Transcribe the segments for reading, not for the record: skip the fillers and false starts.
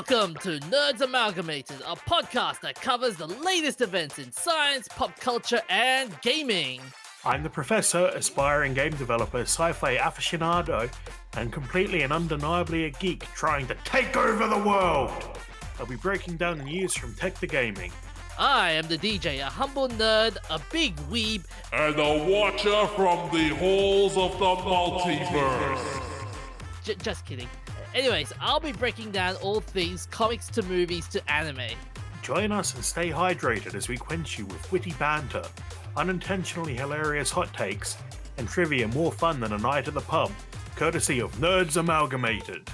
Welcome to Nerds Amalgamated, a podcast that covers the latest events in science, pop culture, and gaming. I'm the professor, aspiring game developer, sci-fi aficionado, and completely and undeniably a geek trying to take over the world. I'll be breaking down the news from tech to gaming. I am the DJ, a humble nerd, a big weeb, and a watcher from the halls of the multiverse. Just kidding. Anyways, I'll be breaking down all things comics to movies to anime. Join us and stay hydrated as we quench you with witty banter, unintentionally hilarious hot takes, and trivia more fun than a night at the pub, courtesy of Nerds Amalgamated.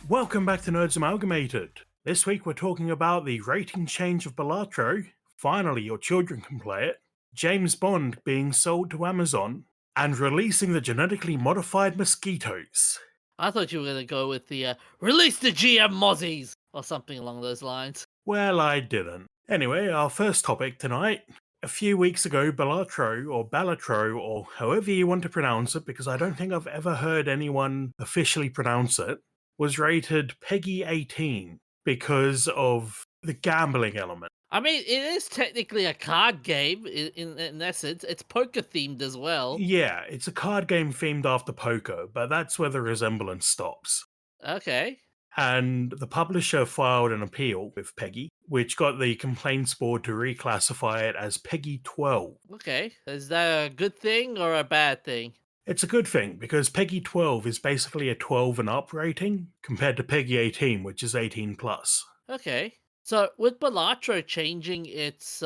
Welcome back to Nerds Amalgamated. This week we're talking about the rating change of Balatro, finally your children can play it, James Bond being sold to Amazon, and releasing the genetically modified mosquitoes. I thought you were going to go with the release the GM Mozzies or something along those lines. Well, I didn't. Anyway, our first topic tonight. A few weeks ago, Balatro, or however you want to pronounce it, because I don't think I've ever heard anyone officially pronounce it, was rated PEGI 18 because of the gambling element. I mean, it is technically a card game in essence. It's poker themed as well. Yeah, it's a card game themed after poker, but that's where the resemblance stops. Okay. And the publisher filed an appeal with PEGI, which got the complaints board to reclassify it as PEGI 12. Okay. Is that a good thing or a bad thing? It's a good thing, because PEGI 12 is basically a 12 and up rating, compared to PEGI 18, which is 18 plus. Okay. So with Balatro changing its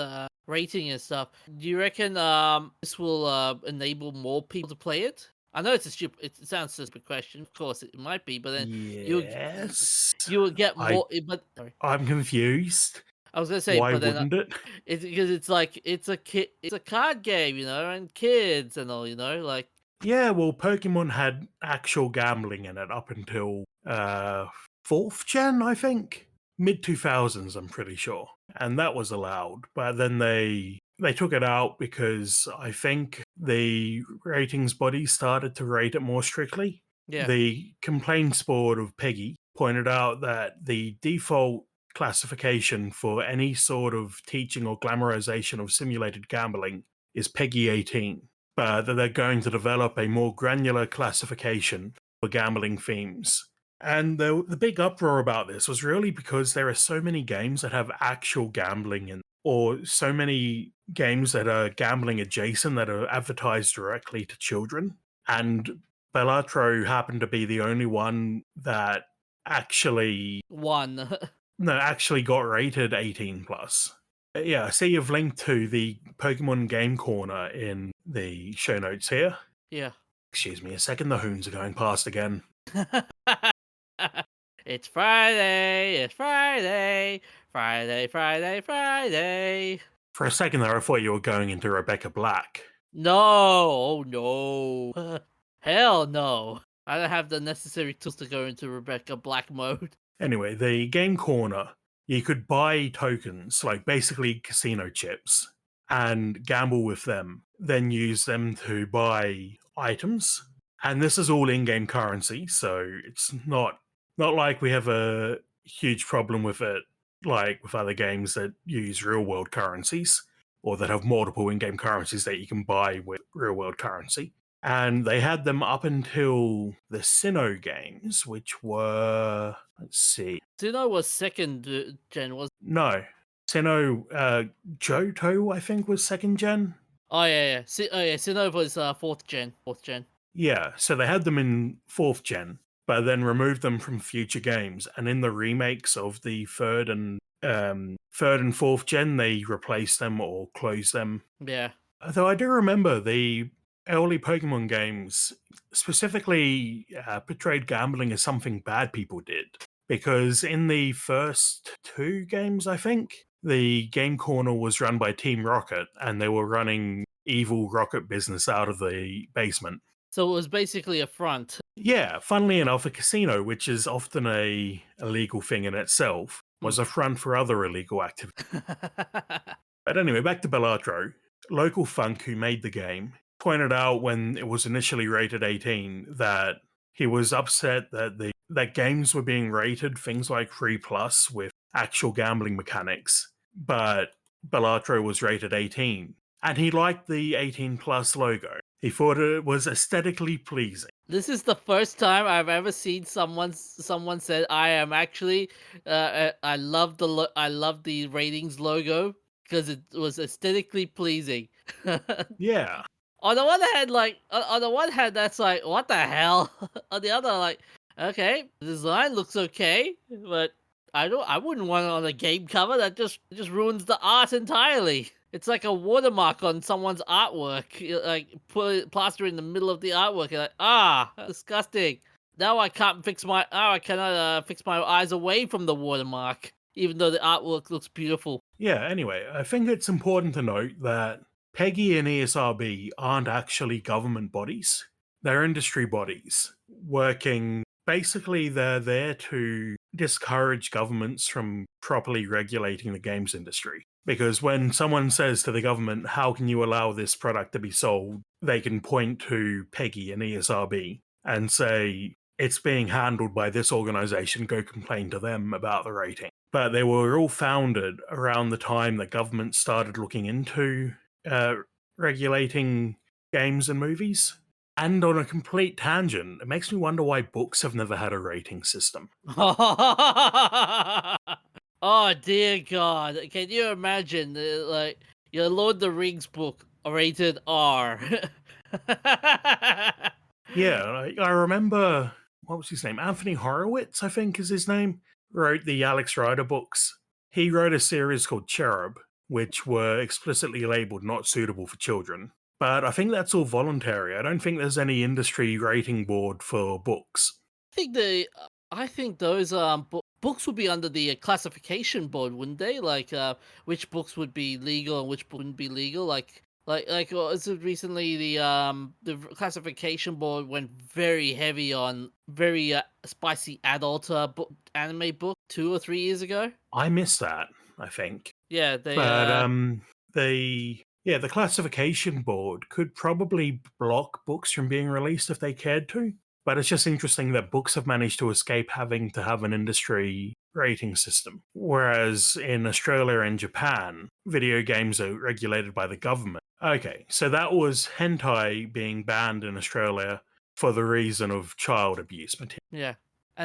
rating and stuff, do you reckon this will enable more people to play it? I know it sounds a stupid question. Of course, it might be, but then yes, you will get more. I'm confused. I was gonna say, why but then wouldn't it? It's because it's like it's a card game, and kids and all, like. Yeah, well, Pokemon had actual gambling in it up until 4th gen, I think. Mid-2000s, I'm pretty sure. And that was allowed. But then they took it out because I think the ratings body started to rate it more strictly. Yeah. The complaints board of PEGI pointed out that the default classification for any sort of teaching or glamorization of simulated gambling is PEGI 18. But that they're going to develop a more granular classification for gambling themes. And the big uproar about this was really because there are so many games that have actual gambling in, or so many games that are gambling adjacent that are advertised directly to children. And Balatro happened to be the only one that actually actually got rated 18 plus. Yeah, I see you've linked to the Pokemon Game Corner in the show notes here. Yeah. Excuse me a second, the hoons are going past again. It's Friday, it's Friday, Friday. For a second there, I thought you were going into Rebecca Black. No, oh no. Hell no. I don't have the necessary tools to go into Rebecca Black mode. Anyway, the Game Corner, you could buy tokens, like basically casino chips, and gamble with them, then use them to buy items. And this is all in-game currency, so it's not like we have a huge problem with it, like with other games that use real-world currencies, or that have multiple in-game currencies that you can buy with real-world currency. And they had them up until the Sinnoh games, which were, let's see. Sinnoh was 2nd gen, was No. Sinnoh, Johto, I think, was 2nd gen. Oh yeah. Sinnoh was 4th gen. Yeah, so they had them in 4th gen, but then removed them from future games. And in the remakes of the 3rd and 4th gen, they replaced them or closed them. Yeah. Though I do remember the early Pokemon games specifically portrayed gambling as something bad people did. Because in the first 2 games, I think, the Game Corner was run by Team Rocket, and they were running evil rocket business out of the basement. So it was basically a front. Yeah, funnily enough, a casino, which is often a illegal thing in itself, was a front for other illegal activity. But anyway, back to Balatro. Local Funk, who made the game, pointed out when it was initially rated 18 that He was upset that that games were being rated things like Free Plus with actual gambling mechanics, but Balatro was rated 18. And he liked the 18 plus logo. He thought it was aesthetically pleasing. This is the first time I've ever seen someone said I am actually I love I love the ratings logo because it was aesthetically pleasing. Yeah. On the one hand, on the one hand, that's like what the hell. On the other, like okay, the design looks okay, but I wouldn't want it on a game cover. That just ruins the art entirely. It's like a watermark on someone's artwork. Like put it plaster in the middle of the artwork. You're like disgusting. Now I can't fix my I cannot fix my eyes away from the watermark, even though the artwork looks beautiful. Yeah, anyway, I think it's important to note that PEGI and ESRB aren't actually government bodies. They're industry bodies working. Basically, they're there to discourage governments from properly regulating the games industry. Because when someone says to the government, how can you allow this product to be sold? They can point to PEGI and ESRB and say, it's being handled by this organization, go complain to them about the rating. But they were all founded around the time that government started looking into regulating games and movies. And on a complete tangent, it makes me wonder why books have never had a rating system. Oh dear God! Can you imagine, like your Lord of the Rings book rated R? Yeah, I remember, what was his name? Anthony Horowitz, I think is his name, wrote the Alex Rider books. He wrote a series called Cherub, which were explicitly labeled not suitable for children. But I think that's all voluntary. I don't think there's any industry rating board for books. I think those books would be under the classification board, wouldn't they? Like which books would be legal and which wouldn't be legal. Was it recently the classification board went very heavy on very spicy adult anime book 2 or 3 years ago. I missed that, I think. Yeah, they But the classification board could probably block books from being released if they cared to. But it's just interesting that books have managed to escape having to have an industry rating system. Whereas in Australia and Japan, video games are regulated by the government. Okay, so that was hentai being banned in Australia for the reason of child abuse material. Yeah,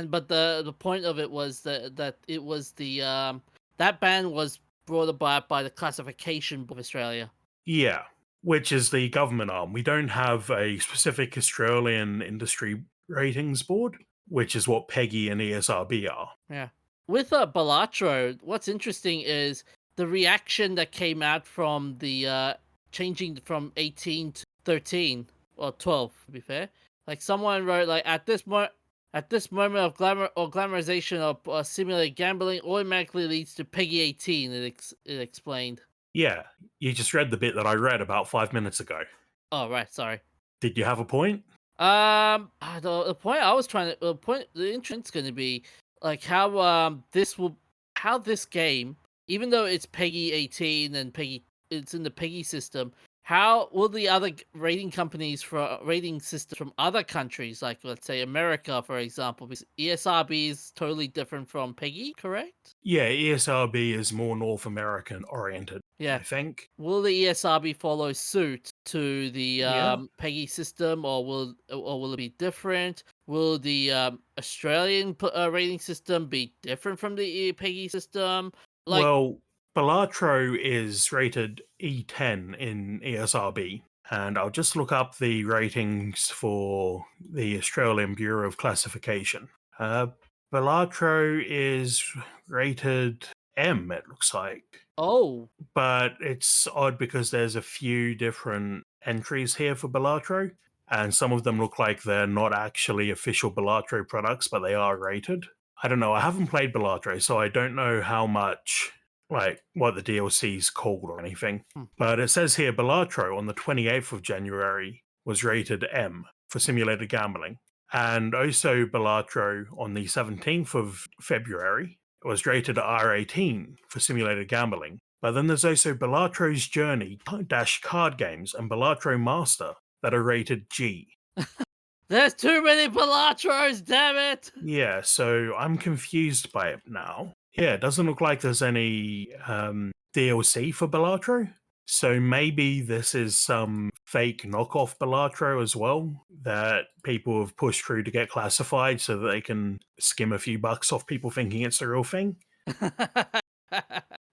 but the point of it was that it was that ban was brought about by the classification board of Australia. Yeah, which is the government arm. We don't have a specific Australian industry ratings board, which is what PEGI and ESRB are. Yeah. With Balatro, what's interesting is the reaction that came out from the changing from 18 to 13 or 12, to be fair. Like someone wrote like at this moment of glamorization of simulated gambling automatically leads to PEGI 18. It explained. Yeah, you just read the bit that I read about 5 minutes ago. Oh right, sorry. Did you have a point? The point I was trying to the entrance going to be like how this game, even though it's PEGI 18 and it's in the PEGI system, how will the other rating companies for rating systems from other countries, like let's say America, for example, because ESRB is totally different from PEGI, correct? Yeah, ESRB is more North American oriented, Yeah. I think. Will the ESRB follow suit to the Yeah. PEGI system, or will it be different? Will the Australian rating system be different from the PEGI system? Well, Balatro is rated E10 in ESRB, and I'll just look up the ratings for the Australian Bureau of Classification. Balatro is rated M, it looks like. Oh, But it's odd because there's a few different entries here for Balatro, and some of them look like they're not actually official Balatro products, but they are rated. I don't know, I haven't played Balatro, so I don't know how much, like, what the DLC's called or anything. But it says here Balatro on the 28th of January was rated M for simulated gambling. And also Balatro on the 17th of February was rated R18 for simulated gambling. But then there's also Balatro's Journey - card games and Balatro Master that are rated G. There's too many Balatros, damn it! Yeah, so I'm confused by it now. Yeah, it doesn't look like there's any DLC for Balatro. So maybe this is some fake knockoff Balatro as well that people have pushed through to get classified so that they can skim a few bucks off people thinking it's the real thing.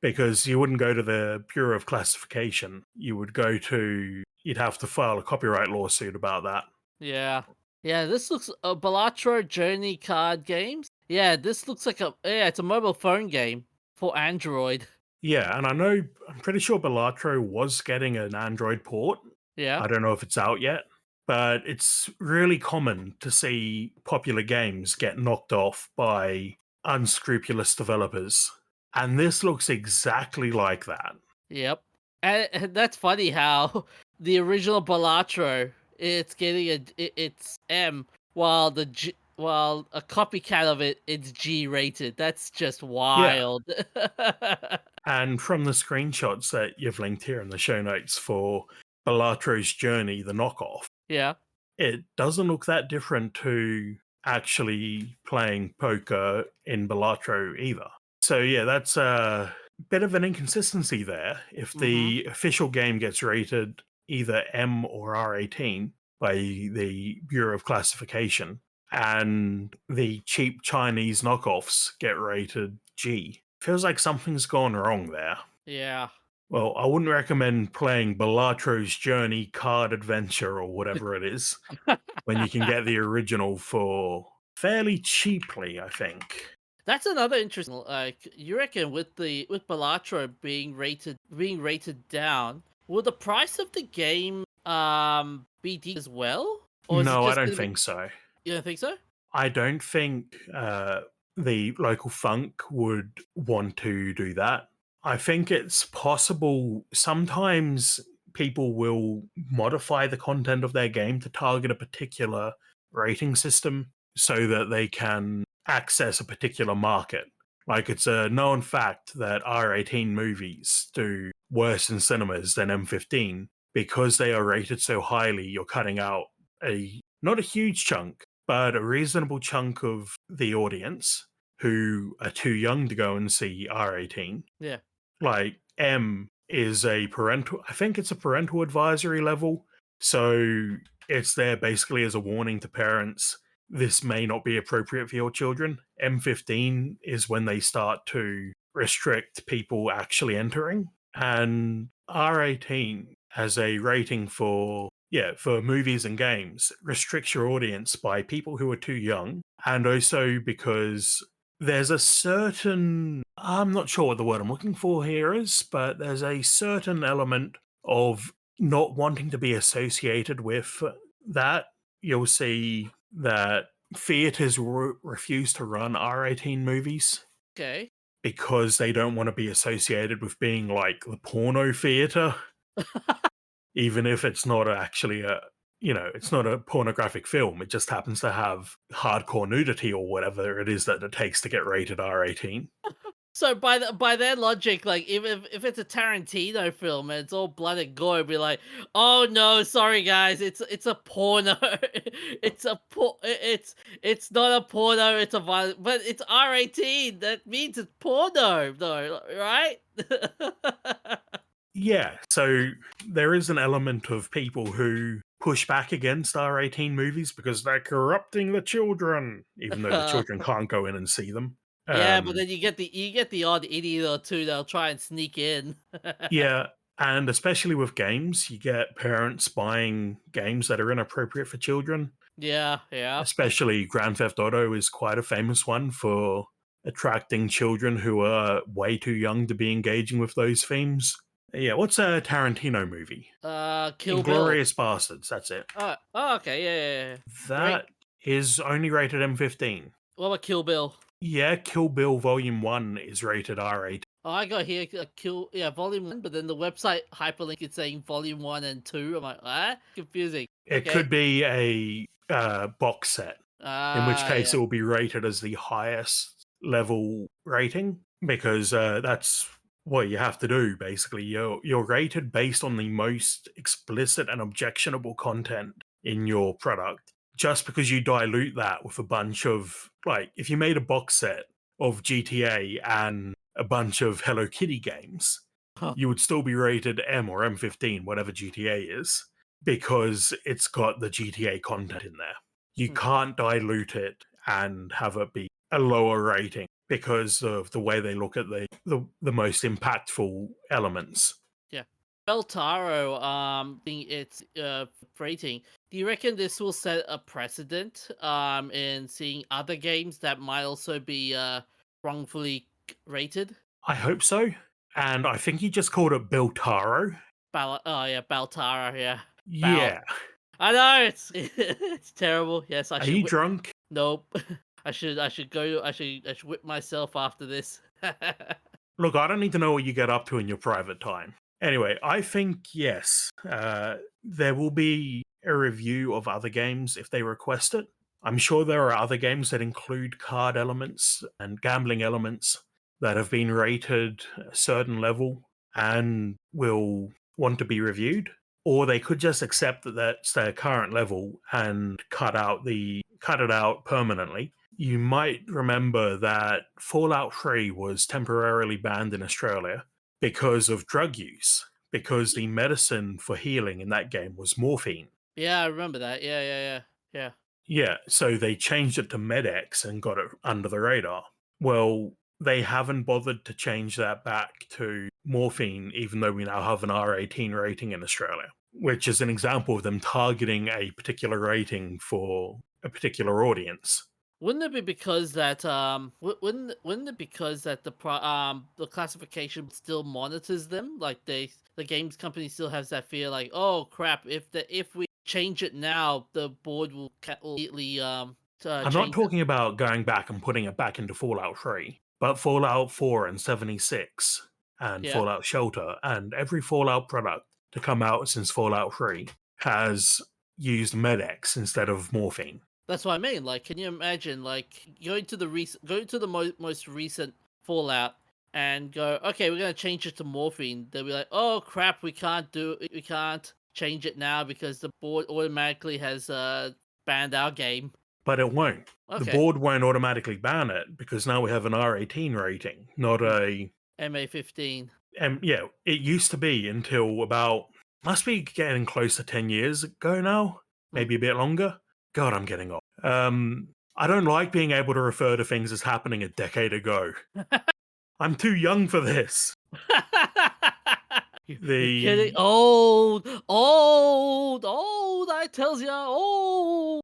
Because you wouldn't go to the Bureau of Classification. You'd have to file a copyright lawsuit about that. Yeah. Yeah, this looks a Balatro Journey card games. Yeah, this looks like it's a mobile phone game for Android. Yeah, and I'm pretty sure Balatro was getting an Android port. Yeah. I don't know if it's out yet, but it's really common to see popular games get knocked off by unscrupulous developers. And this looks exactly like that. Yep. And that's funny how the original Balatro it's getting it's M while a copycat of it's G rated. That's just Yeah. wild. And from the screenshots that you've linked here in the show notes for Balatro's Journey, the knockoff, Yeah. it doesn't look that different to actually playing poker in Balatro either. So yeah, that's a bit of an inconsistency there. If Mhm. the official game gets rated either M or R18 by the Bureau of Classification, and the cheap Chinese knockoffs get rated G, feels like something's gone wrong there. Yeah. Well, I wouldn't recommend playing Balatro's Journey Card Adventure or whatever it is when you can get the original for fairly cheaply, I think. That's another interesting. Like, you reckon with Balatro being rated down, will the price of the game be as well, or is it No, I just don't gonna be? think so. You don't think so? I don't think the local funk would want to do that. I think it's possible sometimes people will modify the content of their game to target a particular rating system so that they can access a particular market. Like it's a known fact that R18 movies do worse in cinemas than M15 because they are rated so highly. You're cutting out a not a huge chunk, but a reasonable chunk of the audience who are too young to go and see R18. Yeah. Like M is I think it's a parental advisory level. So it's there basically as a warning to parents. This may not be appropriate for your children. M15 is when they start to restrict people actually entering. And R18 has a rating for movies and games restricts your audience by people who are too young, and also because there's a certain, I'm not sure what the word I'm looking for here is, but there's a certain element of not wanting to be associated with that. You'll see that theaters refuse to run R18 movies Okay. because they don't want to be associated with being like the porno theater, even if it's not actually it's not a pornographic film. It just happens to have hardcore nudity or whatever it is that it takes to get rated R18. So by their logic, like if it's a Tarantino film and it's all blood and gore, it'd be like, oh no, sorry guys, it's a porno, it's not a porno, it's a violent, but it's R18. That means it's porno, though, right? Yeah, so there is an element of people who push back against R18 movies because they're corrupting the children, even though the children can't go in and see them. Yeah, but Um, then you get the odd idiot or two that'll try and sneak in. yeah, and especially with games, you get parents buying games that are inappropriate for children. Yeah, yeah. Especially Grand Theft Auto is quite a famous one for attracting children who are way too young to be engaging with those themes. Yeah, what's a Tarantino movie? Kill Bill. Inglorious Bastards, that's it. Oh, okay, yeah. Great. That is only rated M15. What about Kill Bill? Yeah, Kill Bill Volume 1 is rated R8. Oh, I got here Volume 1, but then the website hyperlink is saying Volume 1 and 2. I'm like, ah, confusing. It Okay. could be a box set, in which case Yeah. it will be rated as the highest level rating, because that's what you have to do, basically. You're rated based on the most explicit and objectionable content in your product. just because you dilute that with a bunch of, like, if you made a box set of GTA and a bunch of Hello Kitty games, Huh. you would still be rated M or M15, whatever GTA is, because it's got the GTA content in there. You Hmm. can't dilute it and have it be a lower rating because of the way they look at the most impactful elements. Yeah. Beltaro, being its rating, do you reckon this will set a precedent in seeing other games that might also be wrongfully rated? I hope so. And I think he just called it Beltaro. Oh yeah, Baltara, yeah. Bal. Yeah. I know it's it's terrible. Yes, I Are should. you drunk? Nope. I should go. I should whip myself after this. Look, I don't need to know what you get up to in your private time. Anyway, I think, yes, there will be a review of other games if they request it. I'm sure there are other games that include card elements and gambling elements that have been rated a certain level and will want to be reviewed. Or they could just accept that that's their current level and cut it out permanently. You might remember that Fallout 3 was temporarily banned in Australia because of drug use, because the medicine for healing in that game was morphine. Yeah, I remember that. Yeah. Yeah, so they changed it to Med-X and got it under the radar. Well, they haven't bothered to change that back to morphine, even though we now have an R18 rating in Australia, which is an example of them targeting a particular rating for a particular audience. Wouldn't it be because that wouldn't it because that the classification still monitors them? Like the games company still has that fear, like, oh crap, if we change it now, the board will immediately I'm not change it. talking about going back and putting it back into Fallout 3, but Fallout 4 and 76 and Yeah, Fallout Shelter and every Fallout product to come out since Fallout 3 has used Med-X instead of morphine. that's what I mean. Like, can you imagine like going to the most recent Fallout and go, okay, we're gonna change it to morphine. They'll be like, oh crap, we can't change it now because the board automatically has banned our game. But it won't. The Okay. board won't automatically ban it because now we have an R18 rating, not a. MA15. Yeah, it used to be until about. Must be getting close to 10 years ago now, Hmm. maybe a bit longer. God, I'm getting old. I don't like being able to refer to things as happening a decade ago. I'm too young for this. You're kidding? The Old. I tells ya, old.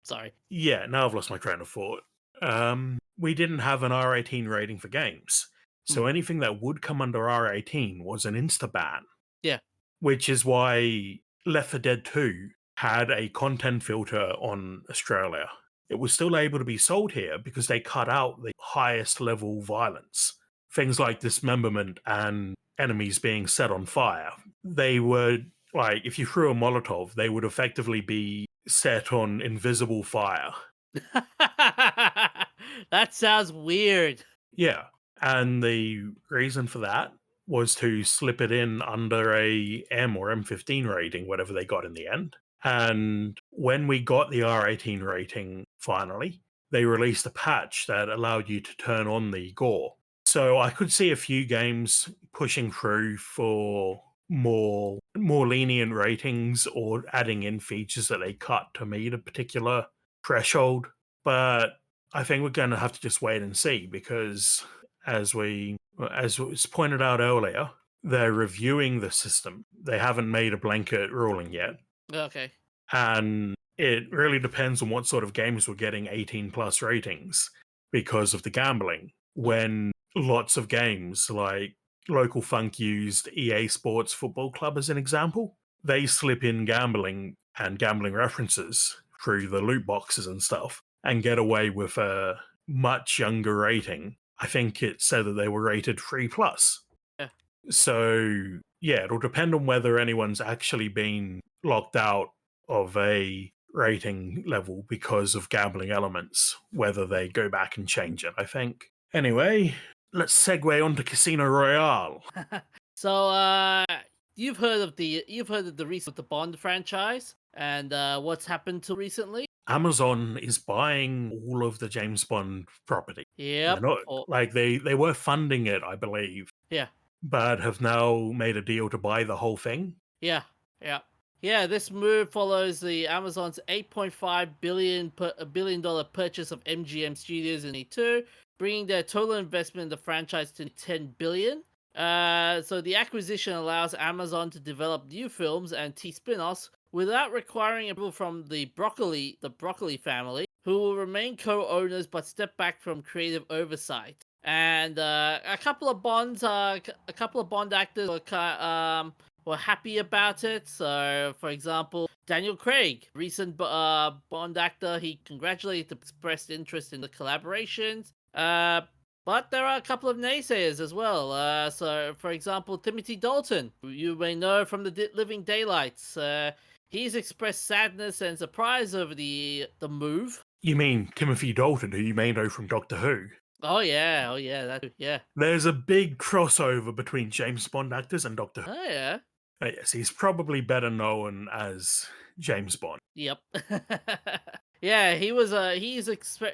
Sorry. Yeah, now I've lost my train of thought. We didn't have an R18 rating for games, Hmm. so anything that would come under R18 was an insta ban. Yeah. Which is why Left 4 Dead 2 had a content filter on Australia. It was still able to be sold here because they cut out the highest level violence. Things like dismemberment and enemies being set on fire. They would, like, if you threw a Molotov, they would effectively be set on invisible fire. That sounds weird. Yeah. And the reason for that was to slip it in under a M or M15 rating, whatever they got in the end. And when we got the R18 rating finally, they released a patch that allowed you to turn on the gore. So I could see a few games pushing through for more lenient ratings or adding in features that they cut to meet a particular threshold. But I think we're going to have to just wait and see because as was pointed out earlier, they're reviewing the system. They haven't made a blanket ruling yet. Okay. And it really depends on what sort of games were getting 18 plus ratings because of the gambling. When lots of games like Local Funk used EA Sports Football Club as an example, they slip in gambling and gambling references through the loot boxes and stuff and get away with a much younger rating. I think it said that they were rated 3 plus. Yeah. So, yeah, it'll depend on whether anyone's actually been locked out of a rating level because of gambling elements, whether they go back and change it, I think. Anyway, let's segue on to Casino Royale. So, you've heard of the recent with the Bond franchise and what's happened to recently? Amazon is buying all of the James Bond property. They're Yep. not Oh, like they were funding it, I believe, yeah. but have now made a deal to buy the whole thing. Yeah. Yeah. Yeah, this move follows the Amazon's 8.5 billion dollar purchase of MGM Studios in 2022, bringing their total investment in the franchise to 10 billion. So the acquisition allows Amazon to develop new films and spin-offs without requiring approval from the Broccoli family, who will remain co-owners but step back from creative oversight. And a couple of Bond actors were happy about it. So, for example, Daniel Craig, recent Bond actor, he congratulated, expressed interest in the collaborations. But there are a couple of naysayers as well. So, for example, Timothy Dalton, who you may know from the Living Daylights. He's expressed sadness and surprise over the move. You mean Timothy Dalton, who you may know from Doctor Who? Oh yeah, yeah. There's a big crossover between James Bond actors and Doctor Who. Oh yeah. Yes, he's probably better known as James Bond. Yep. Yeah, he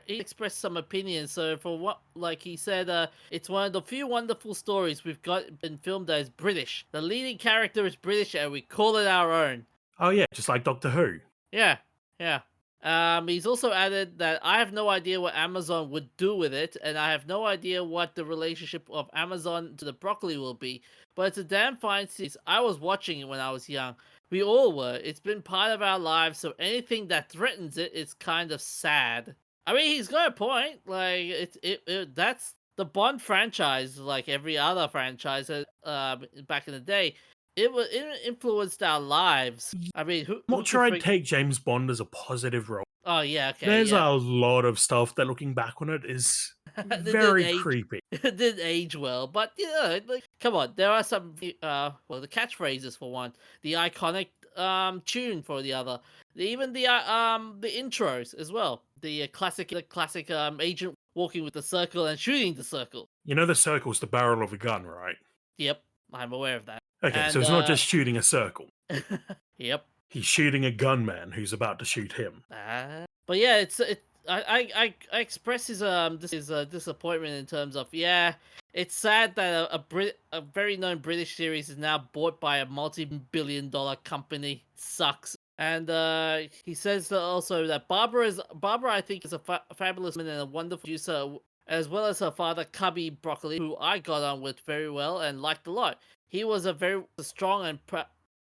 expressed some opinions. So for what, like he said, it's one of the few wonderful stories we've got been filmed that is British. The leading character is British, and we call it our own. Oh yeah, just like Doctor Who. Yeah, yeah. He's also added that I have no idea what Amazon would do with it, and I have no idea what the relationship of Amazon to the broccoli will be. But it's a damn fine series. I was watching it when I was young. We all were. It's been part of our lives, so anything that threatens it is kind of sad. I mean, he's got a point. Like, that's the Bond franchise, like every other franchise back in the day. It influenced our lives. I mean, I'm who not could sure I'd take James Bond as a positive role. Oh yeah, okay, There's yeah. a lot of stuff that looking back on it is It didn't very age. creepy. It didn't age well, but like, come on, there are some well, the catchphrases for one, the iconic tune for the other, even the intros as well, the classic agent walking with the circle and shooting the circle. You know the circle's the barrel of a gun, right? Yep, I'm aware of that. Okay, so And it's not just shooting a circle. yep. He's shooting a gunman who's about to shoot him. But yeah, I express his disappointment in terms of, yeah, it's sad that a very known British series is now bought by a multi-billion dollar company. Sucks. And he says that also that Barbara I think is a fabulous woman and a wonderful producer, as well as her father Cubby Broccoli, who I got on with very well and liked a lot. He was a very strong and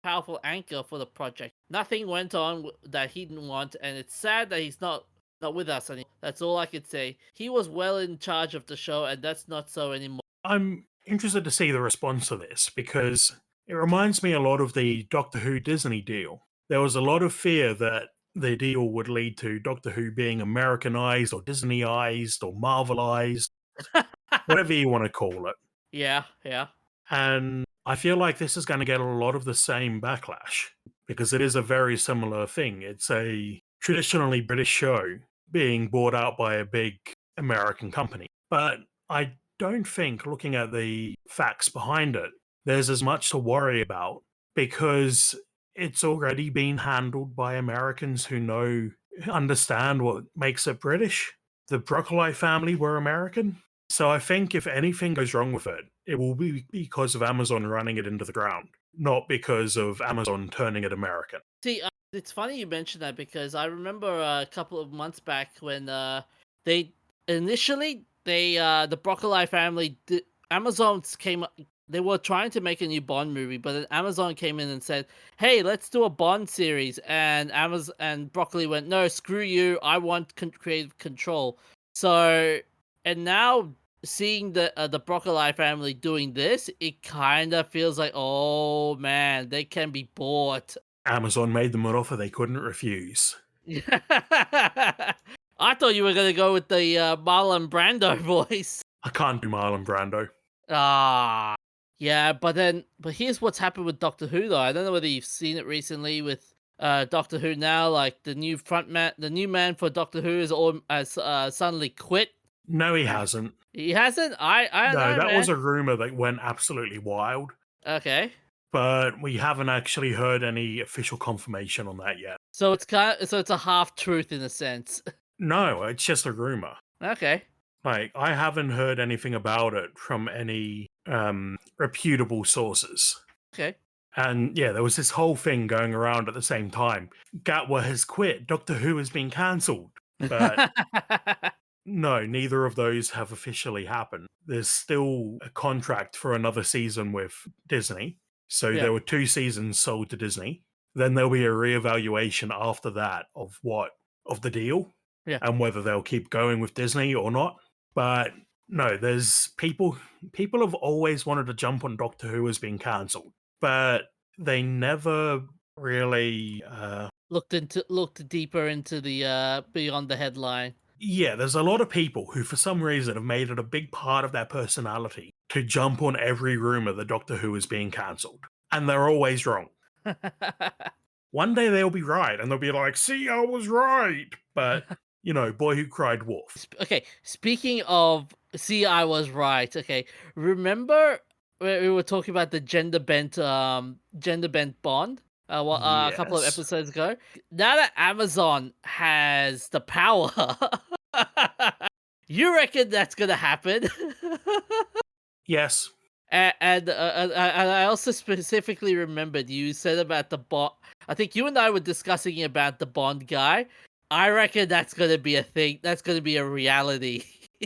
powerful anchor for the project. Nothing went on that he didn't want, and it's sad that he's not with us anymore. That's all I could say. He was well in charge of the show, and that's not so anymore. I'm interested to see the response to this because it reminds me a lot of the Doctor Who Disney deal. There was a lot of fear that the deal would lead to Doctor Who being Americanized or Disneyized or Marvelized, whatever you want to call it. Yeah. And I feel like this is going to get a lot of the same backlash because it is a very similar thing. It's a traditionally British show being bought out by a big American company. But I don't think, looking at the facts behind it, there's as much to worry about because it's already been handled by Americans who understand what makes it British. The Broccoli family were American. So I think if anything goes wrong with it, it will be because of Amazon running it into the ground, not because of Amazon turning it American. See, it's funny you mentioned that because I remember a couple of months back when they initially the Broccoli family Amazon came. They were trying to make a new Bond movie, but then Amazon came in and said, "Hey, let's do a Bond series." And Amazon and Broccoli went, "No, screw you. I want creative control." So, and now seeing the Broccoli family doing this, it kind of feels like, oh man, they can be bought. Amazon made them an offer they couldn't refuse. I thought you were gonna go with the Marlon Brando voice. I can't do Marlon Brando. Ah, yeah, but here's what's happened with Doctor Who though. I don't know whether you've seen it recently with Doctor Who now. Like the new man for Doctor Who has suddenly quit. No, he hasn't. He hasn't. I don't No, know, that man. was a rumor that went absolutely wild. Okay. but we haven't actually heard any official confirmation on that yet. So it's a half truth in a sense. No, it's just a rumor. Okay. Like, I haven't heard anything about it from any reputable sources. Okay. And yeah, there was this whole thing going around at the same time. Gatwa has quit. Doctor Who has been cancelled. But no, neither of those have officially happened. There's still a contract for another season with Disney. So Yeah. there were 2 seasons sold to Disney. Then there'll be a reevaluation after that of the deal Yeah. and whether they'll keep going with Disney or not. But no, there's people have always wanted to jump on Doctor Who as being cancelled, but they never really Looked deeper into the beyond the headline. yeah, there's a lot of people who for some reason have made it a big part of their personality to jump on every rumor that Doctor Who is being cancelled. And they're always wrong. One day they'll be right and they'll be like, "See, I was right." But, boy who cried wolf. Okay, speaking of, see, I was right. Okay, remember where we were talking about the gender bent bond? A couple of Yes. episodes ago. Now that Amazon has the power, you reckon that's gonna happen? Yes. And I also specifically remembered you said about the Bond. I think you and I were discussing about the Bond guy. I reckon that's gonna be a thing. That's gonna be a reality.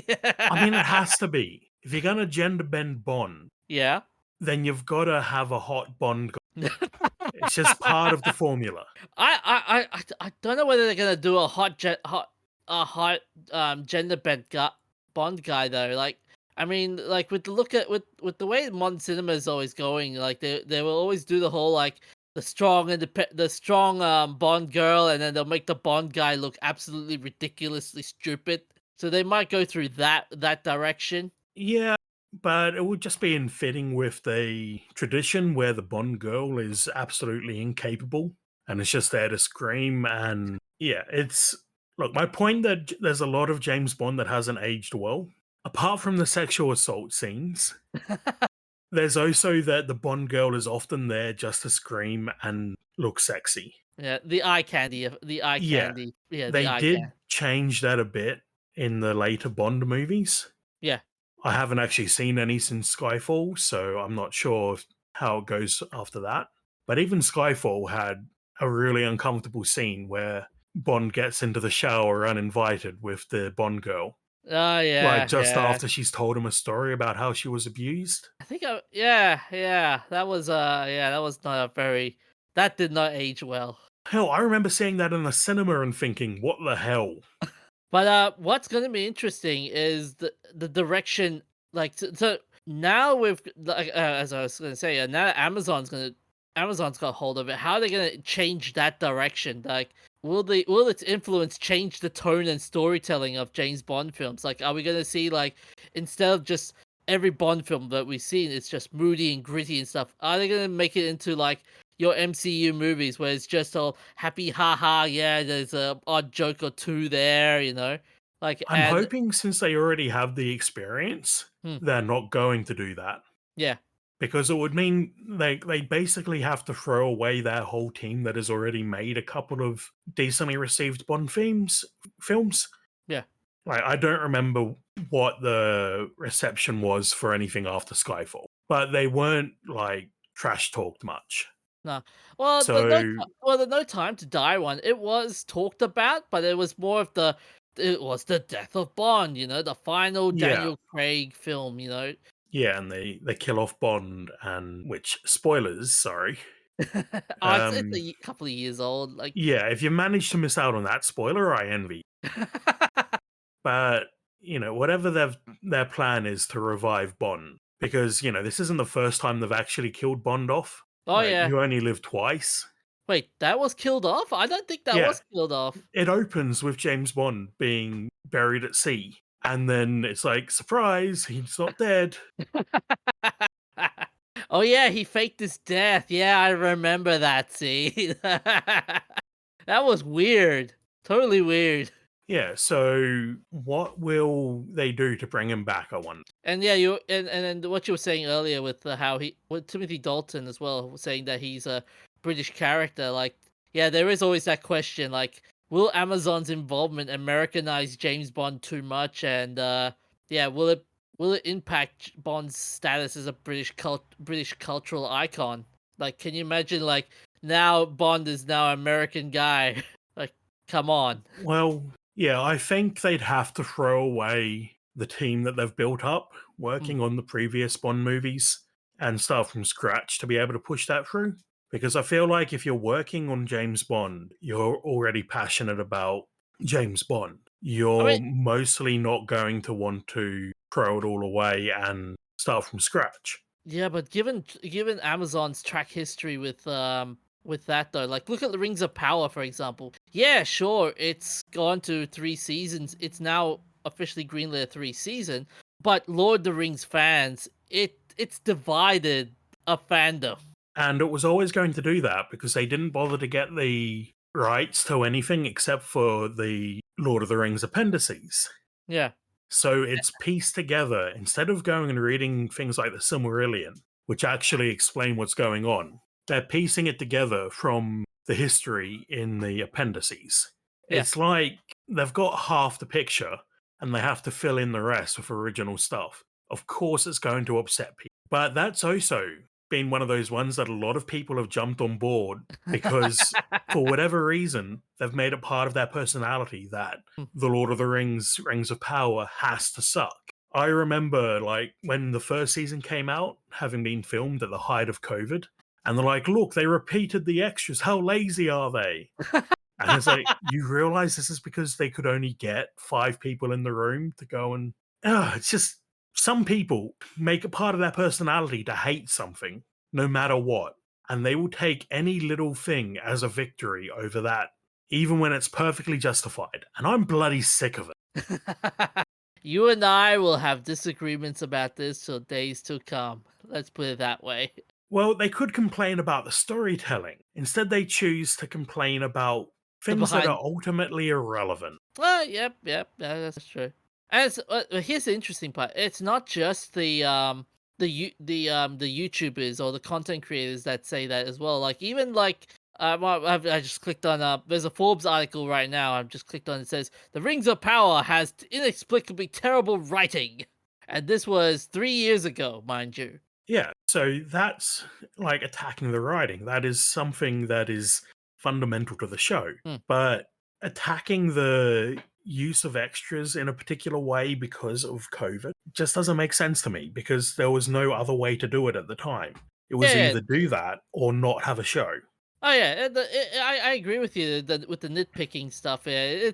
I mean, it has to be. If you're going to gender bend Bond, Yeah. then you've got to have a hot Bond guy. It's just part of the formula. I don't know whether they're gonna do a hot gender bent Bond guy though. Like, I mean, like with the look at with the way modern cinema is always going, like they will always do the whole like the strong Bond girl, and then they'll make the Bond guy look absolutely ridiculously stupid. So they might go through that direction. Yeah, but it would just be in fitting with the tradition where the Bond girl is absolutely incapable and it's just there to scream. And yeah, look, my point that there's a lot of James Bond that hasn't aged well, apart from the sexual assault scenes. There's also that the Bond girl is often there just to scream and look sexy. Yeah, the eye candy, the eye Yeah, candy. Yeah, the they eye did candy. change that a bit in the later Bond movies. Yeah. I haven't actually seen any since Skyfall, so I'm not sure how it goes after that. But even Skyfall had a really uncomfortable scene where Bond gets into the shower uninvited with the Bond girl. Oh Like yeah, just yeah. after she's told him a story about how she was abused. I think yeah, that was not a very, that did not age well. Hell, I remember seeing that in the cinema and thinking, what the hell? But what's going to be interesting is the direction, like so now with like as I was going to say, now that Amazon's got hold of it. How are they going to change that direction? Like will its influence change the tone and storytelling of James Bond films? Like are we going to see, like, instead of just every Bond film that we've seen, it's just moody and gritty and stuff. Are they going to make it into like your MCU movies where it's just all happy, haha, yeah, there's a odd joke or two there, like, I'm and hoping since they already have the experience, hmm, they're not going to do that. yeah, Because it would mean they basically have to throw away their whole team that has already made a couple of decently received Bond films. yeah, Like I don't remember what the reception was for anything after Skyfall, but they weren't like trash talked much. no. Well, So the No Time to Die one, it was talked about, but it was more of it was the death of Bond, the final yeah, Daniel Craig film, yeah, and they kill off Bond, and which spoilers, sorry. Oh, it's Um, a couple of years old, like. yeah, if you manage to miss out on that spoiler, I envy. But whatever their plan is to revive Bond, because this isn't the first time they've actually killed Bond off. Oh Like yeah. you only live twice. Wait, that was killed off? I don't think that Yeah, was killed off. it opens with James Bond being buried at sea, and then it's like surprise, he's not dead. Oh yeah, he faked his death. Yeah, I remember that scene. That was weird. Totally weird. Yeah, so what will they do to bring him back? I wonder. And yeah, and what you were saying earlier with how with Timothy Dalton as well, saying that he's a British character. Like, yeah, there is always that question, like, will Amazon's involvement Americanize James Bond too much? And yeah, will it impact Bond's status as a British cultural icon? Like, can you imagine, like, now Bond is now an American guy? Like, come on. Well, yeah, I think they'd have to throw away the team that they've built up Mm. working on the previous Bond movies and start from scratch to be able to push that through. Because I feel like if you're working on James Bond, you're already passionate about James Bond. I mean, You're mostly not going to want to throw it all away and start from scratch. yeah, but given Amazon's track history with that though, like look at the Rings of Power for example. Yeah, sure, it's gone to 3 seasons. It's now officially greenlit a 3 season, but Lord of the Rings fans, it's divided a fandom. And it was always going to do that because they didn't bother to get the rights to anything except for the Lord of the Rings appendices. Yeah, So it's pieced together instead of going and reading things like the Silmarillion, which actually explain what's going on. They're piecing it together from the history in the appendices. yeah. It's like they've got half the picture and they have to fill in the rest with original stuff. Of course, it's going to upset people. But that's also been one of those ones that a lot of people have jumped on board because, for whatever reason, they've made it part of their personality that the Lord of the Rings, Rings of Power has to suck. I remember, like, when the first season came out, having been filmed at the height of COVID, and they're like, look, they repeated the extras. How lazy are they? And it's like, you realize this is because they could only get 5 people in the room to go and. It's just some people make it part of their personality to hate something, no matter what. And they will take any little thing as a victory over that, even when it's perfectly justified. And I'm bloody sick of it. You and I will have disagreements about this till days to come. Let's put it that way. Well, they could complain about the storytelling. Instead, they choose to complain about The things that are behind ultimately irrelevant. Yep, yeah, that's true. And here's the interesting part. It's not just the YouTubers or the content creators that say that as well. Like even like I just clicked on there's a Forbes article right now. I've just clicked on it. Says the Rings of Power has inexplicably terrible writing, and this was 3 years ago, mind you. Yeah, so that's like attacking the writing. That is something that is fundamental to the show. Hmm. But attacking the use of extras in a particular way because of COVID just doesn't make sense to me because there was no other way to do it at the time. It was Yeah, either do that or not have a show. oh yeah, I agree with you with the nitpicking stuff. Yeah,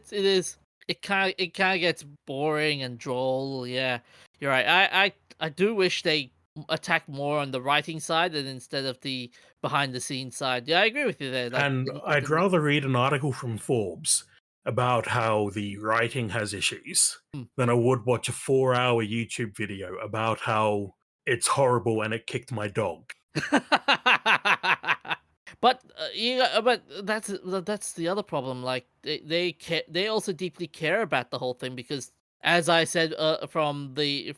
it kind of gets boring and droll. Yeah, you're right. I do wish they attack more on the writing side and instead of the behind the scenes side. Yeah, I agree with you there. Like And with I'd rather read an article from Forbes about how the writing has issues Hmm. than I would watch a 4-hour YouTube video about how it's horrible and it kicked my dog. But but that's the other problem. Like they also deeply care about the whole thing because, as I said from the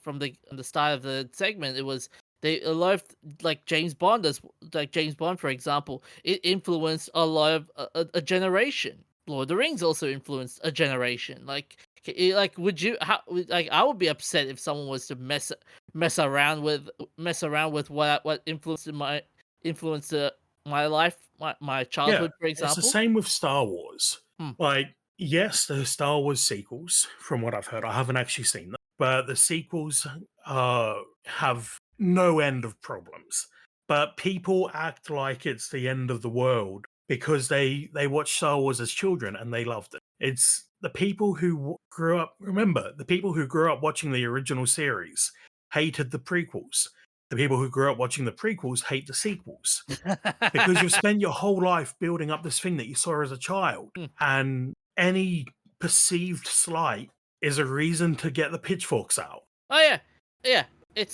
start of the segment, it was they a lot of like James Bond as like James Bond for example, it influenced a lot of a generation. Lord of the Rings also influenced a generation. Like would you like I would be upset if someone was to mess around with what influenced my life, my Yeah, childhood, for it's the example. same with Star Wars. Hmm. Like, yes, the Star Wars sequels, from what I've heard, I haven't actually seen them, but the sequels have no end of problems. But people act like it's the end of the world because they watched Star Wars as children and they loved it. It's the people who grew up. Remember, the people who grew up watching the original series hated the prequels. The people who grew up watching the prequels hate the sequels because you've spent your whole life building up this thing that you saw as a child, Hmm. and any perceived slight is a reason to get the pitchforks out. Oh yeah, yeah. And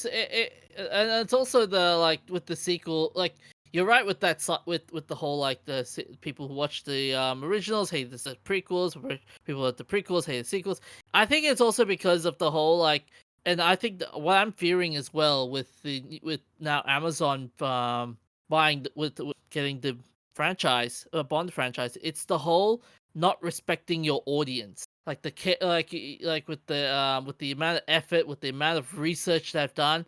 it's also the like with the sequel. Like you're right with that with the whole like people who watch the originals hate the prequels. People at the prequels hate the sequels. I think it's also because of the whole like And I think what I'm fearing as well with now Amazon buying with getting the franchise, Bond franchise, it's the whole not respecting your audience. Like like with the amount of effort, with the amount of research they've done,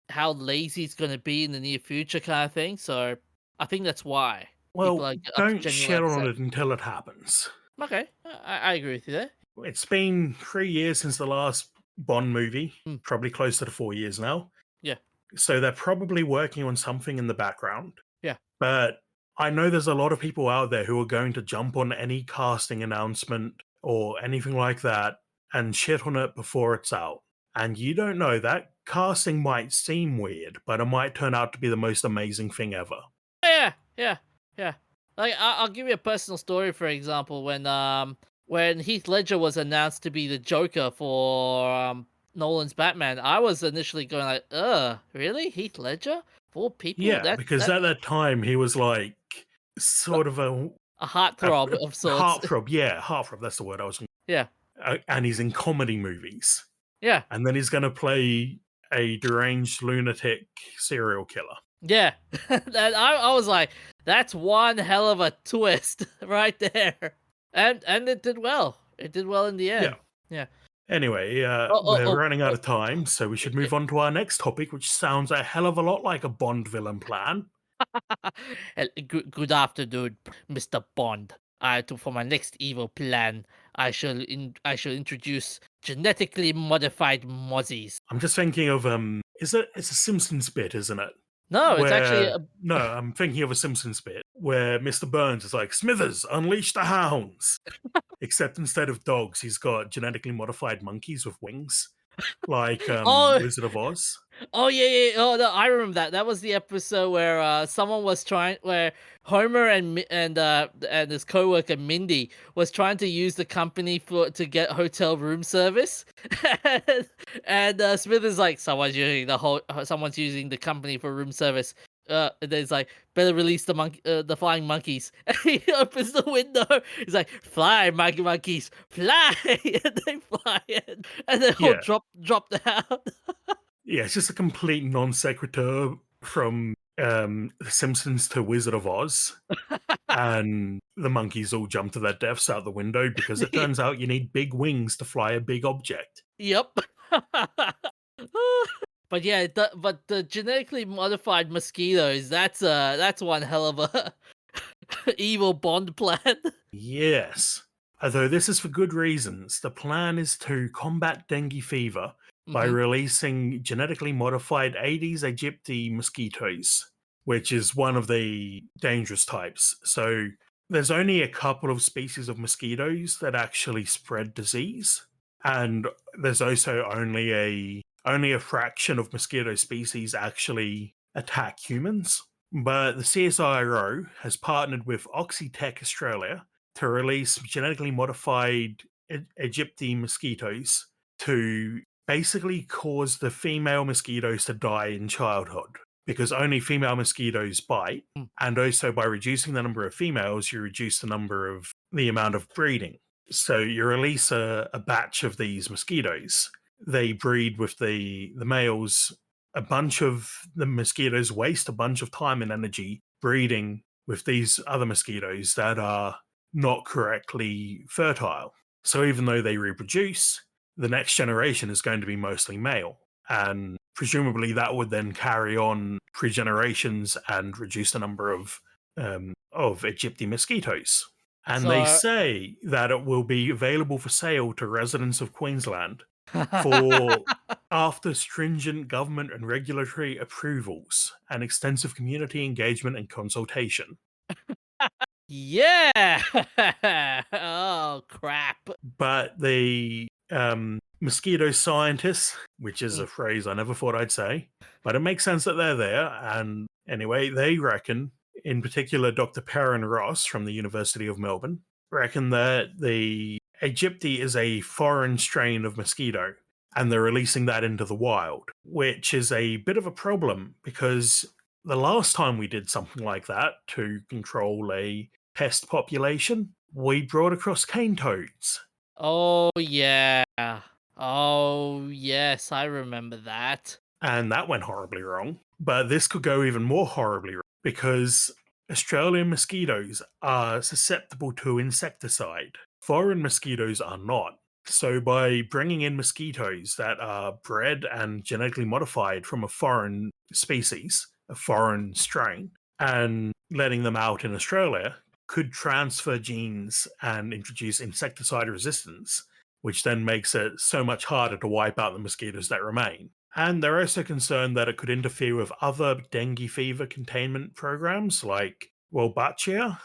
how lazy it's going to be in the near future, kind of thing. So I think that's why people Well, are don't genuinely shit on upset. it until it happens. Okay, I agree with you there. It's been 3 years since the last Bond movie, Mm, probably closer to 4 years now. yeah, So they're probably working on something in the background. yeah. But I know there's a lot of people out there who are going to jump on any casting announcement or anything like that and shit on it before it's out. And you don't know, that casting might seem weird, but it might turn out to be the most amazing thing ever. Yeah, yeah, yeah. Like I'll give you a personal story, for example, when Heath Ledger was announced to be the Joker for Nolan's Batman, I was initially going like, really? Heath Ledger? Four people? Yeah, because at that time he was like sort of A a heartthrob of sorts. heartthrob. Yeah, heartthrob. That's the word I was. Yeah, And he's in comedy movies, yeah, and then he's going to play a deranged lunatic serial killer. yeah. And I was like, that's one hell of a twist right there. And it did well. It did well in the Yeah. end. Yeah. Anyway, Oh, oh, we're oh, running out oh, of time, so we should okay. move on to our next topic, which sounds a hell of a lot like a Bond villain plan. Good afternoon, Mr. Bond. For my next evil plan, I shall introduce genetically modified Mozzies. I'm just thinking of it's a Simpsons bit, isn't it? No, it's actually Where no, I'm thinking of a Simpsons bit where Mr. Burns is like, Smithers, unleash the hounds. Except instead of dogs, he's got genetically modified monkeys with wings, like oh Wizard of Oz. oh yeah. Oh no, I remember that. That was the episode where where Homer and his coworker Mindy was trying to use the company to get hotel room service, and Smith is like, someone's using the company for room service. And then he's like, better release the flying monkeys. And he opens the window. He's like, fly, monkeys, fly, and they fly, and they all Yeah, drop down. yeah, it's just a complete non sequitur from The Simpsons to Wizard of Oz, and the monkeys all jump to their deaths out the window because it turns out you need big wings to fly a big object. Yep. But yeah, but the genetically modified mosquitoes, that's one hell of a evil Bond plan. Yes. Although this is for good reasons. The plan is to combat dengue fever by Hmm. releasing genetically modified Aedes aegypti mosquitoes, which is one of the dangerous types. So there's only a couple of species of mosquitoes that actually spread disease, and there's also only a fraction of mosquito species actually attack humans. But the CSIRO has partnered with Oxytec Australia to release genetically modified Egypti mosquitoes to basically cause the female mosquitoes to die in childhood because only female mosquitoes bite. Mm. And also by reducing the number of females, you reduce the amount of breeding. So you release a batch of these mosquitoes. They breed with the males. A bunch of the mosquitoes waste a bunch of time and energy breeding with these other mosquitoes that are not correctly fertile. So even though they reproduce, the next generation is going to be mostly male. And presumably that would then carry on pre-generations and reduce the number of Egypti mosquitoes. And they So say that it will be available for sale to residents of Queensland for after stringent government and regulatory approvals and extensive community engagement and consultation. yeah. Oh crap. But the mosquito scientists, which is Mm. a phrase I never thought I'd say, but it makes sense that they're there. And anyway, they reckon, in particular, Dr. Perrin Ross from the University of Melbourne, reckon that the Aegypti is a foreign strain of mosquito and they're releasing that into the wild, which is a bit of a problem because the last time we did something like that to control a pest population, we brought across cane toads. Oh yeah. Oh, yes, I remember that. And that went horribly wrong. But this could go even more horribly wrong because Australian mosquitoes are susceptible to insecticide. Foreign mosquitoes are not. So, by bringing in mosquitoes that are bred and genetically modified from a foreign species, a foreign strain, and letting them out in Australia could transfer genes and introduce insecticide resistance, which then makes it so much harder to wipe out the mosquitoes that remain. And they're also concerned that it could interfere with other dengue fever containment programs like Wolbachia,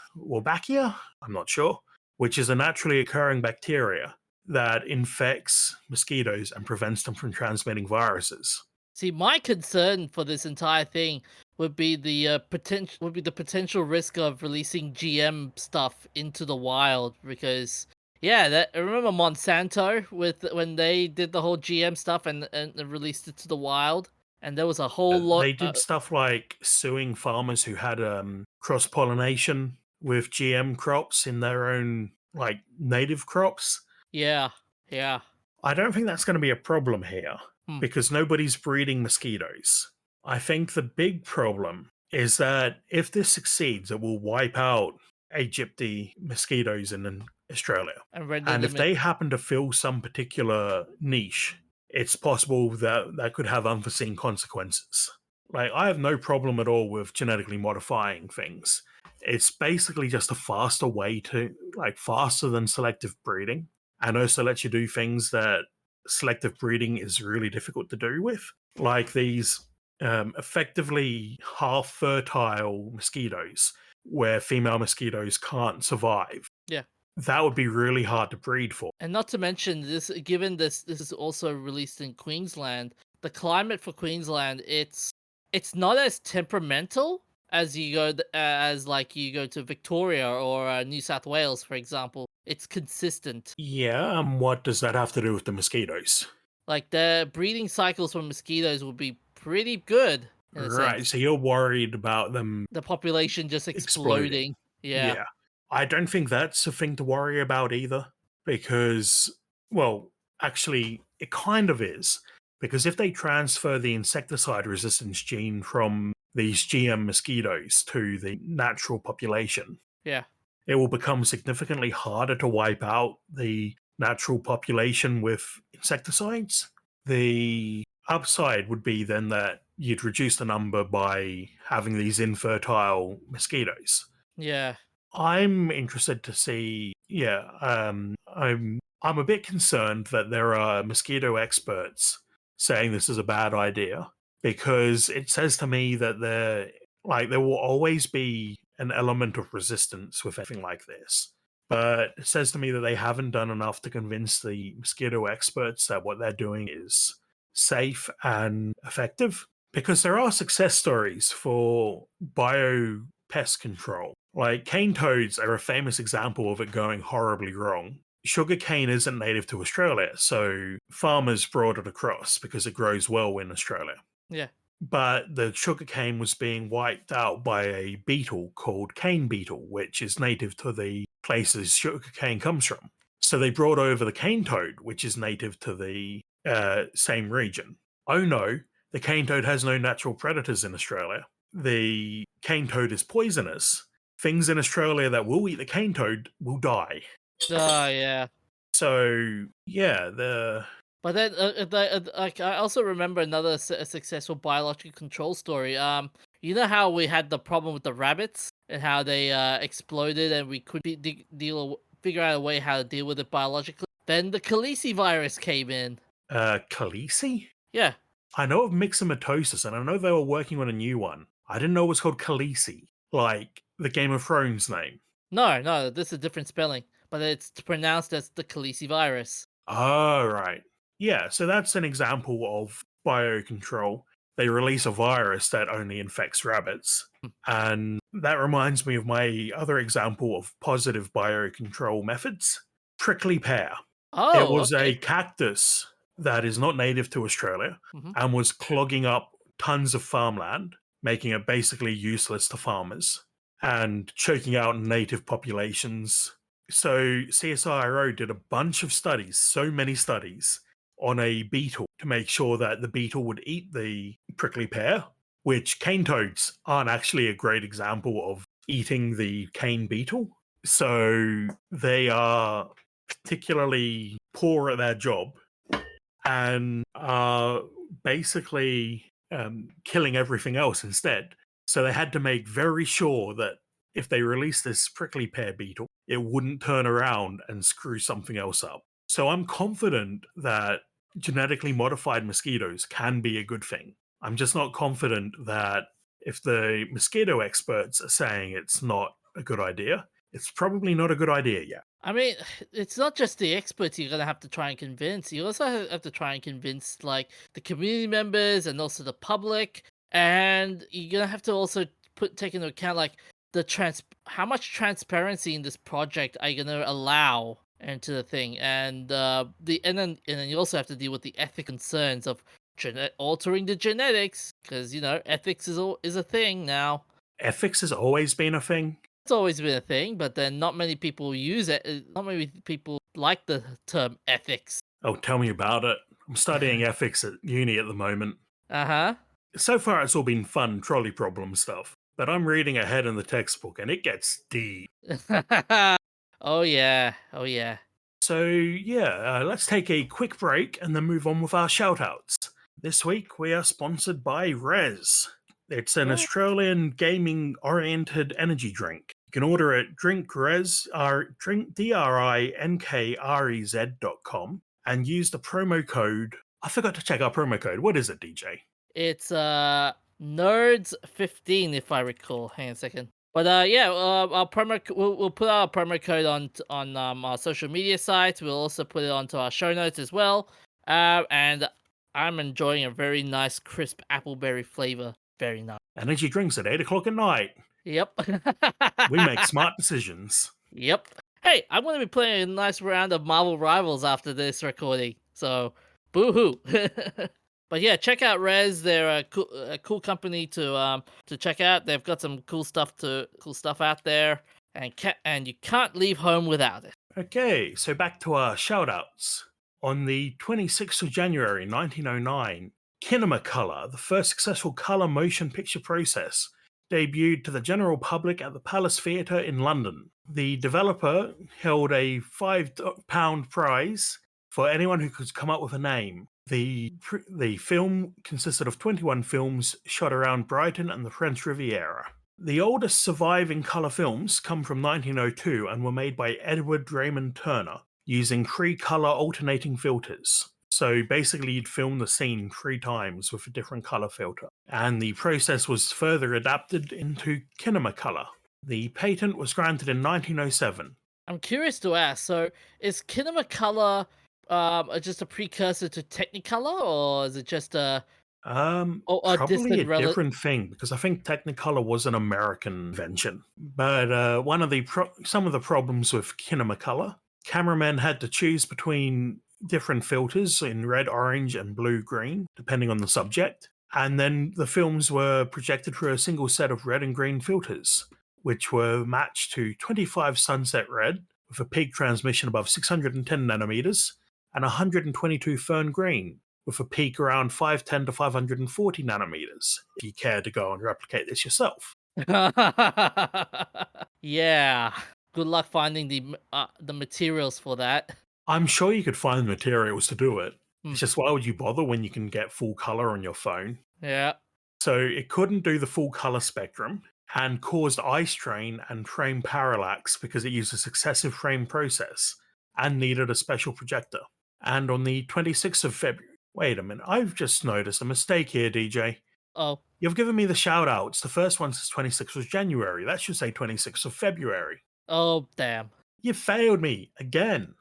I'm not sure, which is a naturally occurring bacteria that infects mosquitoes and prevents them from transmitting viruses. See, my concern for this entire thing would be the potential risk of releasing GM stuff into the wild because yeah, that remember Monsanto with when they did the whole GM stuff and released it to the wild, and there was a whole lot. They did stuff like suing farmers who had cross pollination with GM crops in their own like native crops. Yeah, yeah. I don't think that's going to be a problem here Hmm. because nobody's breeding mosquitoes. I think the big problem is that if this succeeds, it will wipe out Aegypti mosquitoes in Australia. And render And if them. they happen to fill some particular niche, it's possible that that could have unforeseen consequences. Like, I have no problem at all with genetically modifying things. It's basically just a faster way to, like, faster than selective breeding, and also lets you do things that selective breeding is really difficult to do with, like these effectively half fertile mosquitoes where female mosquitoes can't survive. Yeah. That would be really hard to breed for. And not to mention this, given this is also released in Queensland, the climate for Queensland, it's not as temperamental as as like you go to Victoria or New South Wales, for example. It's consistent. Yeah, and what does that have to do with the mosquitoes? Like the breeding cycles for mosquitoes would be pretty good in a Right, sense. so you're worried about them The population just exploding. exploding. Yeah. Yeah. I don't think that's a thing to worry about either, because, well, actually, it kind of is. Because if they transfer the insecticide resistance gene from these GM mosquitoes to the natural population, Yeah. it will become significantly harder to wipe out the natural population with insecticides. The upside would be then that you'd reduce the number by having these infertile mosquitoes. Yeah. I'm interested to see. Yeah, I'm a bit concerned that there are mosquito experts saying this is a bad idea because it says to me that there will always be an element of resistance with anything like this. But it says to me that they haven't done enough to convince the mosquito experts that what they're doing is safe and effective. Because there are success stories for bio pest control. Like cane toads are a famous example of it going horribly wrong. Sugarcane isn't native to Australia, so farmers brought it across because it grows well in Australia. Yeah. But the sugarcane was being wiped out by a beetle called cane beetle, which is native to the places sugarcane comes from. So they brought over the cane toad, which is native to the same region. Oh no, the cane toad has no natural predators in Australia. The cane toad is poisonous. Things in Australia that will eat the cane toad will die. Oh, yeah. So yeah, But then, like, I also remember another successful biological control story. You know how we had the problem with the rabbits and how they exploded, and we could figure out a way how to deal with it biologically. Then the Khaleesi virus came in. Khaleesi? Yeah, I know of myxomatosis, and I know they were working on a new one. I didn't know it was called Khaleesi, like the Game of Thrones name. no, this is a different spelling, but it's pronounced as the Khaleesi virus. Oh, right. Yeah, so that's an example of biocontrol. They release a virus that only infects rabbits. And that reminds me of my other example of positive biocontrol methods, prickly pear. It Oh, was a okay. cactus that is not native to Australia Hmm. and was clogging up tons of farmland, making it basically useless to farmers and choking out native populations. So CSIRO did a bunch of studies, so many studies, on a beetle to make sure that the beetle would eat the prickly pear, which cane toads aren't actually a great example of eating the cane beetle. So they are particularly poor at their job and are basically killing everything else instead. So they had to make very sure that if they released this prickly pear beetle, it wouldn't turn around and screw something else up. So I'm confident that genetically modified mosquitoes can be a good thing. I'm just not confident that if the mosquito experts are saying it's not a good idea, it's probably not a good idea yet. I mean, it's not just the experts you're gonna have to try and convince. You also have to try and convince like the community members and also the public, and you're gonna have to also take into account like how much transparency in this project are you gonna allow into the thing, and then you also have to deal with the ethical concerns of altering the genetics, because ethics is a thing now. Ethics has always been a thing. It's always been a thing, but then not many people use it. Not many people like the term ethics. Oh, tell me about it. I'm studying ethics at uni at the moment. Uh So far, it's all been fun trolley problem stuff, but I'm reading ahead in the textbook and it gets deep. huh. Oh yeah. Oh yeah. So, yeah, let's take a quick break and then move on with our shoutouts. This week, we are sponsored by Res. It's an Oh. Australian gaming oriented energy drink. You can order it drinkRez.com and use the promo code. I forgot to check our promo code. What is it, DJ? It's nerds 15 if I recall. Hang on a second. But yeah, our we'll put our promo code on our social media sites. We'll also put it onto our show notes as well. And I'm enjoying a very nice crisp appleberry flavor. Very nice. Energy drinks at 8 o'clock at night. Yep. We make smart decisions. Yep. Hey, I'm going to be playing a nice round of Marvel Rivals after this recording. So, boo-hoo. But yeah, check out Res. They're a cool company to check out. They've got some cool stuff out there, and you can't leave home without it. Okay, so back to our shoutouts. On the 26th of January 1909, Kinemacolor, the first successful color motion picture process, debuted to the general public at the Palace Theatre in London. The developer held a £5 prize for anyone who could come up with a name. The film consisted of 21 films shot around Brighton and the French Riviera. The oldest surviving colour films come from 1902 and were made by Edward Raymond Turner using 3 colour alternating filters. So basically you'd film the scene 3 times with a different colour filter. And the process was further adapted into Kinemacolor. The patent was granted in 1907. I'm curious to ask, so is Kinemacolor just a precursor to Technicolor, or is it just a Probably distant a different thing because I think Technicolor was an American invention. But some of the problems with Kinemacolor, cameramen had to choose between different filters in red, orange, and blue, green, depending on the subject. And then the films were projected through a single set of red and green filters, which were matched to 25 sunset red with a peak transmission above 610 nanometers and 122 fern green with a peak around 510 to 540 nanometers, if you care to go and replicate this yourself. Yeah. Good luck finding the materials for that. I'm sure you could find the materials to do it. Hmm. It's just why would you bother when you can get full color on your phone? Yeah. So it couldn't do the full color spectrum and caused eye strain and frame parallax because it used a successive frame process and needed a special projector. And on the 26th of February, wait a minute, I've just noticed a mistake here, DJ. Oh. You've given me the shout outs. The first one says 26th of January. That should say 26th of February. Oh, damn. You failed me again.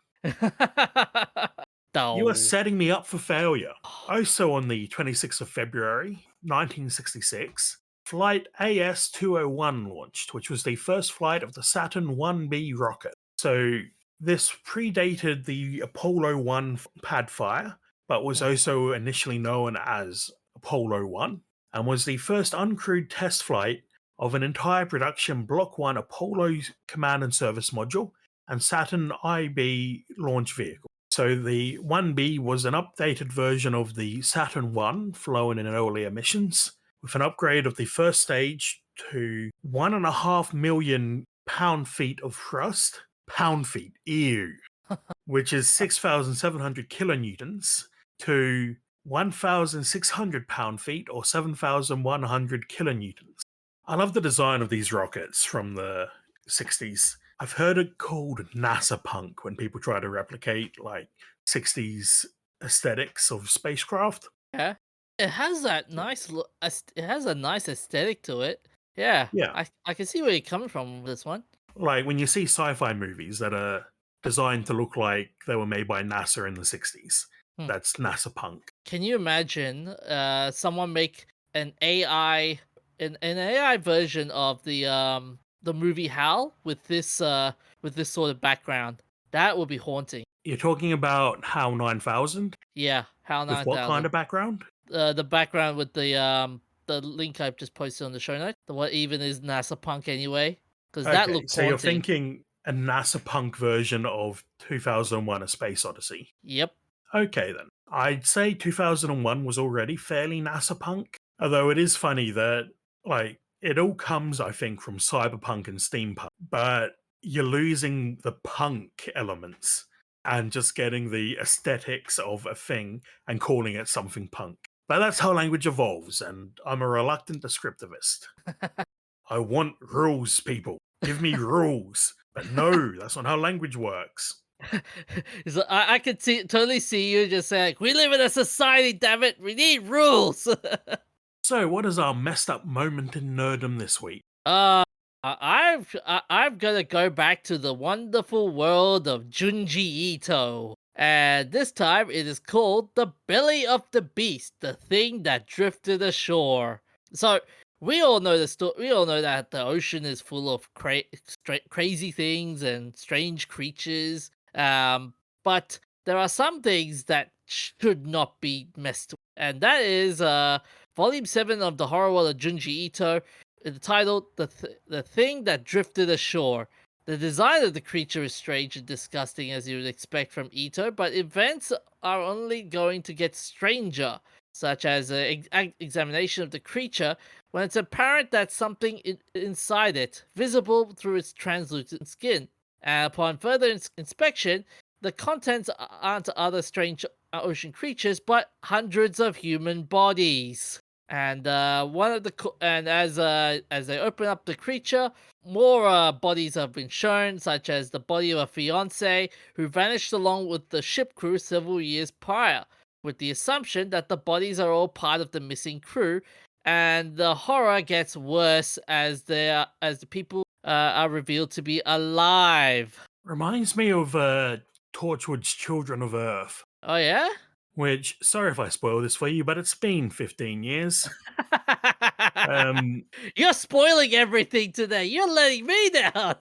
No. You are setting me up for failure. Also on the 26th of February, 1966, Flight AS-201 launched, which was the first flight of the Saturn 1B rocket. So this predated the Apollo 1 pad fire, but was also initially known as Apollo 1, and was the first uncrewed test flight of an entire production Block 1 Apollo Command and Service Module and Saturn IB launch vehicle. So the 1B was an updated version of the Saturn 1 flown in earlier missions, with an upgrade of the first stage to 1.5 million pound-feet of thrust. Pound-feet, ew. Which is 6,700 kilonewtons to 1,600 pound-feet or 7,100 kilonewtons. I love the design of these rockets from the 60s. I've heard it called NASA punk when people try to replicate like 60s aesthetics of spacecraft. Yeah. It has that nice look. It has a nice aesthetic to it. Yeah, Yeah, I can see where you're coming from with this one. like when you see sci-fi movies that are designed to look like they were made by NASA in the 60s, Hmm. that's NASA punk. Can you imagine someone make an an AI version of the movie Hal with this sort of background? That would be haunting. You're talking about HAL 9000 Yeah, Hal with what kind 9000. of background? The background with the link I've just posted on the show note. The what even is NASA punk anyway? Because that Okay, looks so you're haunting. thinking a NASA punk version of 2001 A Space Odyssey. Yep. Okay, then. I'd say 2001 was already fairly NASA punk, although it is funny that, like, it all comes, I think, from cyberpunk and steampunk, but you're losing the punk elements and just getting the aesthetics of a thing and calling it something punk. But that's how language evolves, and I'm a reluctant descriptivist. I want rules, people. Give me rules. But no, that's not how language works. So I could totally see you just saying, "We live in a society, damn it. We need rules." So, what is our messed up moment in nerdom this week? I'm gonna go back to the wonderful world of Junji Ito, and this time it is called the Belly of the Beast, the thing that drifted ashore. So we all know the story. We all know that the ocean is full of crazy things and strange creatures. But there are some things that should not be messed with, and that is Volume 7 of the Horror World of Junji Ito, entitled the Thing That Drifted Ashore. The design of the creature is strange and disgusting as you would expect from Ito, but events are only going to get stranger, such as an examination of the creature when it's apparent that something inside it, visible through its translucent skin. And upon further inspection, the contents aren't other strange ocean creatures, but hundreds of human bodies. And one of and as they open up the creature, more bodies have been shown, such as the body of a fiance who vanished along with the ship crew several years prior, with the assumption that the bodies are all part of the missing crew. And the horror gets worse as the people are revealed to be alive. Reminds me of Torchwood's Children of Earth, Oh yeah. which, sorry if I spoil this for you, but it's been 15 years. Um, You're spoiling everything today. You're letting me down.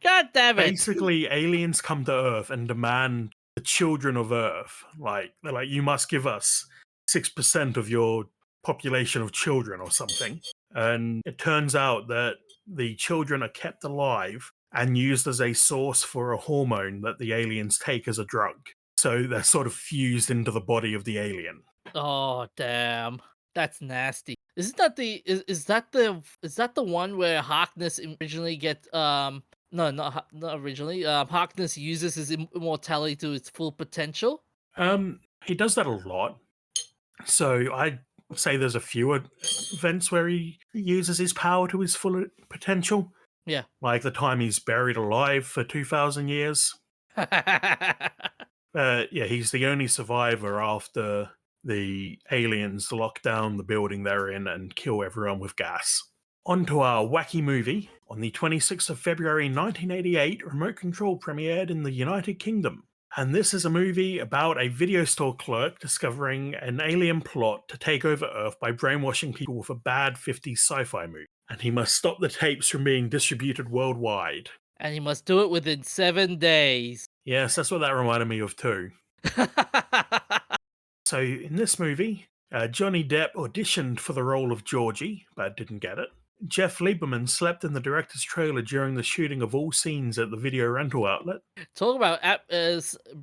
God damn it. Basically, aliens come to Earth and demand the children of Earth. Like, they're like, you must give us 6% of your population of children or something. And it turns out that the children are kept alive and used as a source for a hormone that the aliens take as a drug. So they're sort of fused into the body of the alien. Oh damn. That's nasty. Isn't that is that the one where Harkness originally gets no, not originally. Harkness uses his immortality to its full potential. He does that a lot. So I'd say there's a few events where he uses his power to his full potential. Yeah. Like the time he's buried alive for 2,000 years. Yeah, he's the only survivor after the aliens lock down the building they're in and kill everyone with gas. On to our wacky movie. On the 26th of February 1988, Remote Control premiered in the United Kingdom. And this is a movie about a video store clerk discovering an alien plot to take over Earth by brainwashing people with a bad 50s sci-fi movie. And he must stop the tapes from being distributed worldwide. And he must do it within 7 days. Yes, that's what that reminded me of too. So in this movie, Johnny Depp auditioned for the role of Georgie, but didn't get it. Jeff Lieberman slept in the director's trailer during the shooting of all scenes at the video rental outlet. Talk about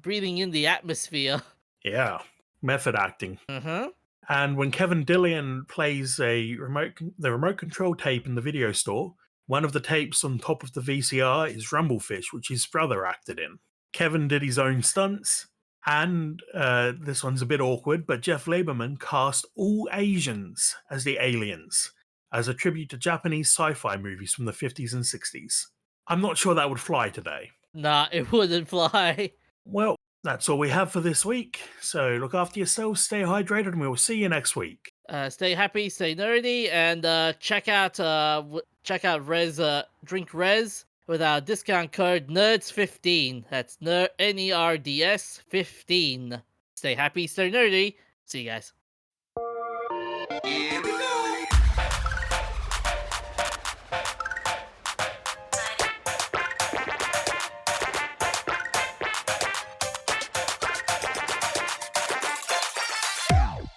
breathing in the atmosphere. Yeah, method acting. Uh-huh. And when Kevin Dillon plays the remote control tape in the video store, one of the tapes on top of the VCR is Rumblefish, which his brother acted in. Kevin did his own stunts, and this one's a bit awkward, but Jeff Lieberman cast all Asians as the aliens, as a tribute to Japanese sci-fi movies from the 50s and 60s. I'm not sure that would fly today. Nah, it wouldn't fly. Well, that's all we have for this week. So look after yourselves, stay hydrated, and we'll see you next week. Stay happy, stay nerdy, and check out Res Drink Res with our discount code NERDS15. That's NERDS 15. Stay happy, stay nerdy. See you guys.